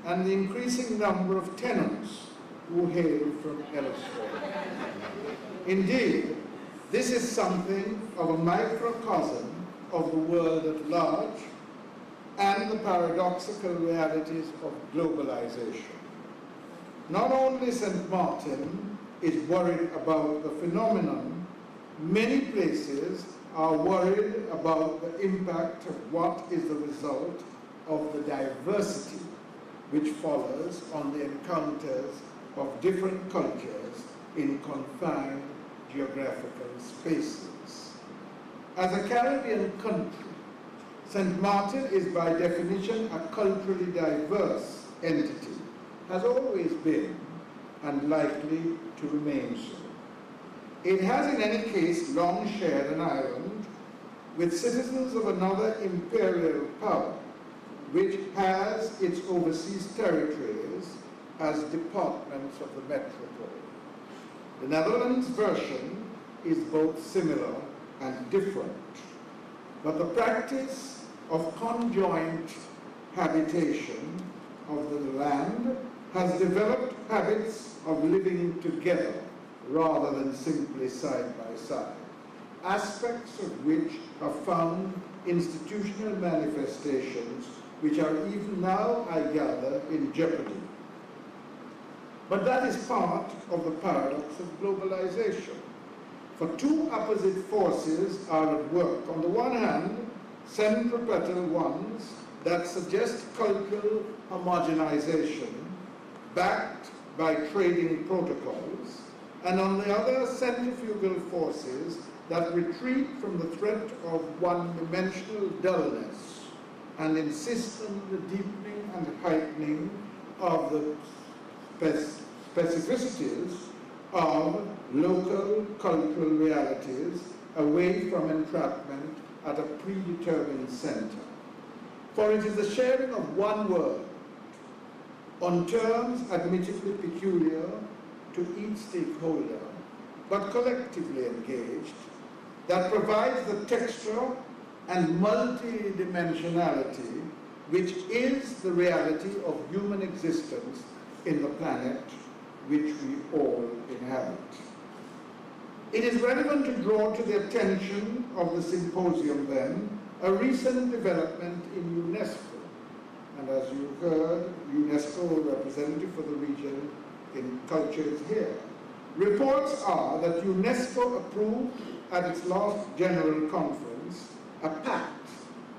and the increasing number of tenants who hail from elsewhere. Indeed, this is something of a microcosm of the world at large and the paradoxical realities of globalization. Not only St. Maarten is worried about the phenomenon, many places are worried about the impact of what is the result of the diversity which follows on the encounters of different cultures in confined geographical spaces. As a Caribbean country, St. Maarten is by definition a culturally diverse entity, has always been, and likely to remain so. It has in any case long shared an island with citizens of another imperial power, which has its overseas territories as departments of the metropole. The Netherlands version is both similar and different, but the practice of conjoint habitation of the land has developed habits of living together rather than simply side by side, aspects of which have found institutional manifestations which are even now, I gather, in jeopardy. But that is part of the paradox of globalization. For two opposite forces are at work. On the one hand, centripetal ones that suggest cultural homogenization backed by trading protocols, and on the other, centrifugal forces that retreat from the threat of one-dimensional dullness and insist on the deepening and heightening of the specificities of local cultural realities away from entrapment at a predetermined center. For it is the sharing of one world on terms admittedly peculiar to each stakeholder, but collectively engaged, that provides the texture and multidimensionality which is the reality of human existence in the planet which we all inhabit. It is relevant to draw to the attention of the symposium then a recent development in UNESCO. And as you heard, UNESCO representative for the region in culture is here. Reports are that UNESCO approved at its last general conference a pact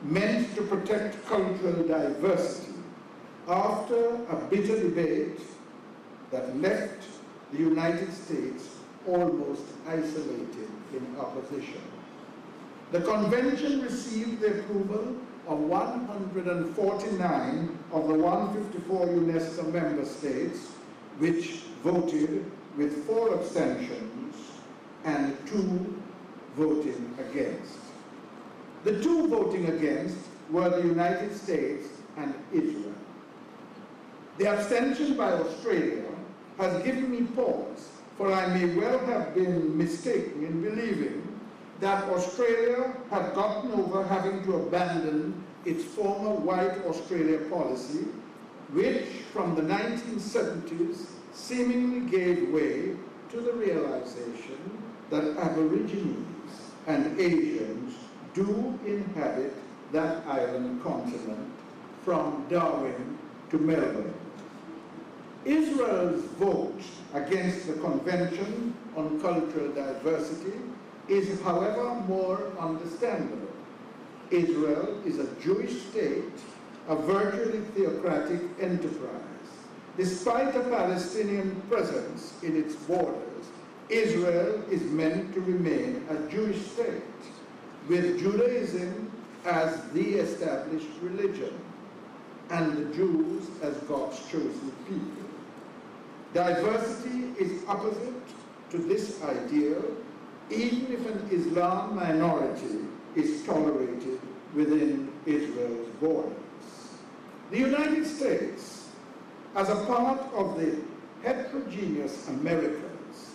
meant to protect cultural diversity after a bitter debate that left the United States almost isolated in opposition. The convention received the approval of 149 of the 154 UNESCO member states, which voted with 4 abstentions and 2 voting against. The 2 voting against were the United States and Israel. The abstention by Australia has given me pause, for I may well have been mistaken in believing that Australia had gotten over having to abandon its former white Australia policy, which from the 1970s seemingly gave way to the realization that Aborigines and Asians do inhabit that island continent from Darwin to Melbourne. Israel's vote against the Convention on Cultural Diversity is, however, more understandable. Israel is a Jewish state, a virtually theocratic enterprise. Despite a Palestinian presence in its borders, Israel is meant to remain a Jewish state, with Judaism as the established religion, and the Jews as God's chosen people. Diversity is opposite to this ideal, even if an Islam minority is tolerated within Israel's borders. The United States, as a part of the heterogeneous Americas,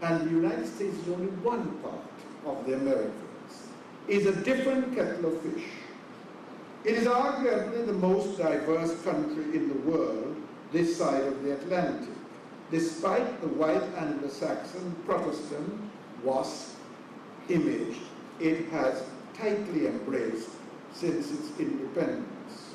and the United States is only one part of the Americas, is a different kettle of fish. It is arguably the most diverse country in the world this side of the Atlantic, despite the white Anglo-Saxon Protestant WASP image it has tightly embraced since its independence.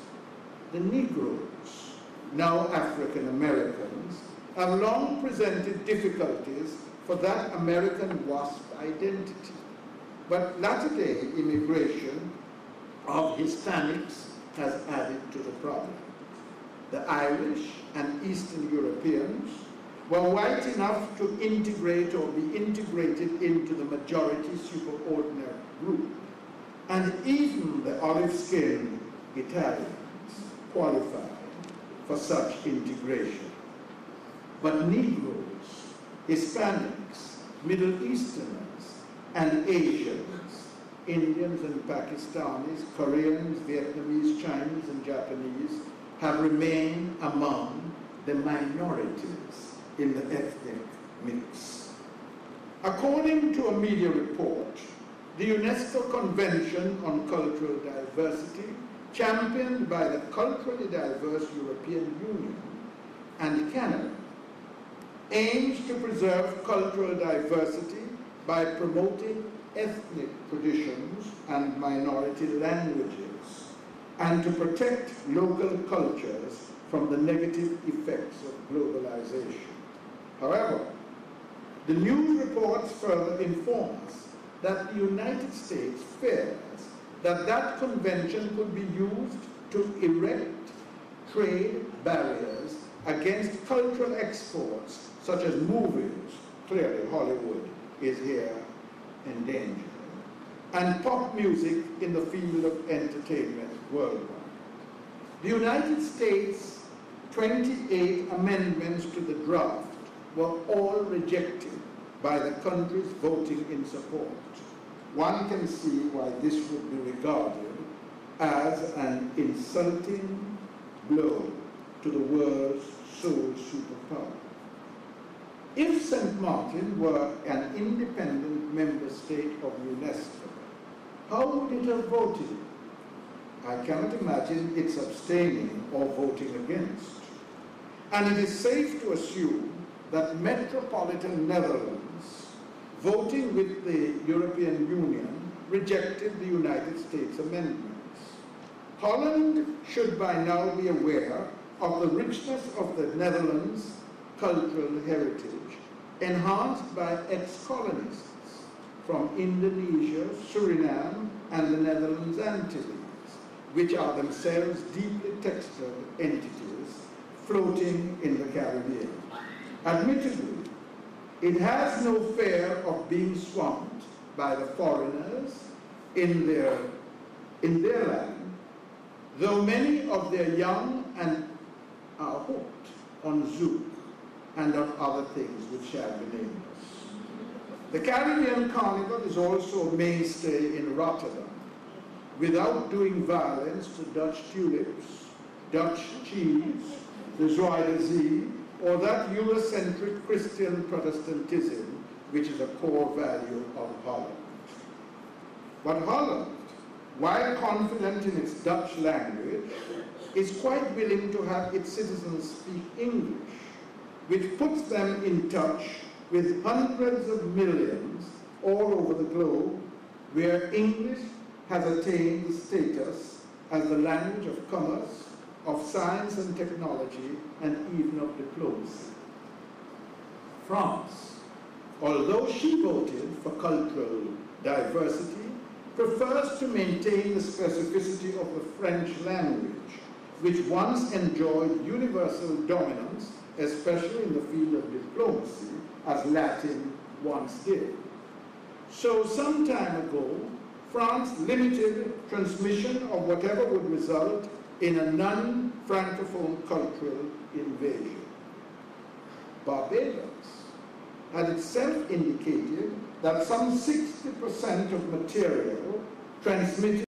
The Negroes, now African Americans, have long presented difficulties for that American WASP identity. But latter-day immigration of Hispanics has added to the problem. The Irish and Eastern Europeans were white enough to integrate or be integrated into the majority superordinary group. And even the olive-skinned Italians qualified for such integration. But Negroes, Hispanics, Middle Easterners, and Asians, Indians and Pakistanis, Koreans, Vietnamese, Chinese, and Japanese have remained among the minorities in the ethnic mix. According to a media report, the UNESCO Convention on Cultural Diversity, championed by the culturally diverse European Union and Canada, aims to preserve cultural diversity by promoting ethnic traditions and minority languages, and to protect local cultures from the negative effects of globalization. However, the news reports further inform us that the United States fears that that convention could be used to erect trade barriers against cultural exports such as movies. Clearly, Hollywood is here endangered, and pop music in the field of entertainment worldwide. The United States' 28 amendments to the draft were all rejected by the countries voting in support. One can see why this would be regarded as an insulting blow to the world's sole superpower. If St. Martin were an independent member state of UNESCO, how would it have voted? I cannot imagine its abstaining or voting against. And it is safe to assume that metropolitan Netherlands, voting with the European Union, rejected the United States amendments. Holland should by now be aware of the richness of the Netherlands' cultural heritage, enhanced by ex-colonists from Indonesia, Suriname, and the Netherlands Antilles, which are themselves deeply textured entities floating in the Caribbean. Admittedly, it has no fear of being swamped by the foreigners in their land, though many of their young and are hooked on Zouk and on other things which shall be nameless. The Caribbean Carnival is also a mainstay in Rotterdam, without doing violence to Dutch tulips, Dutch cheese, the Joie de Vivre, or that Eurocentric Christian Protestantism, which is a core value of Holland. But Holland, while confident in its Dutch language, is quite willing to have its citizens speak English, which puts them in touch with hundreds of millions all over the globe, where English has attained the status as the language of commerce, of science and technology, and even of diplomacy. France, although she voted for cultural diversity, prefers to maintain the specificity of the French language, which once enjoyed universal dominance, especially in the field of diplomacy, as Latin once did. So some time ago, France limited transmission of whatever would result in a non-Francophone cultural invasion. Barbados had itself indicated that some 60% of material transmitted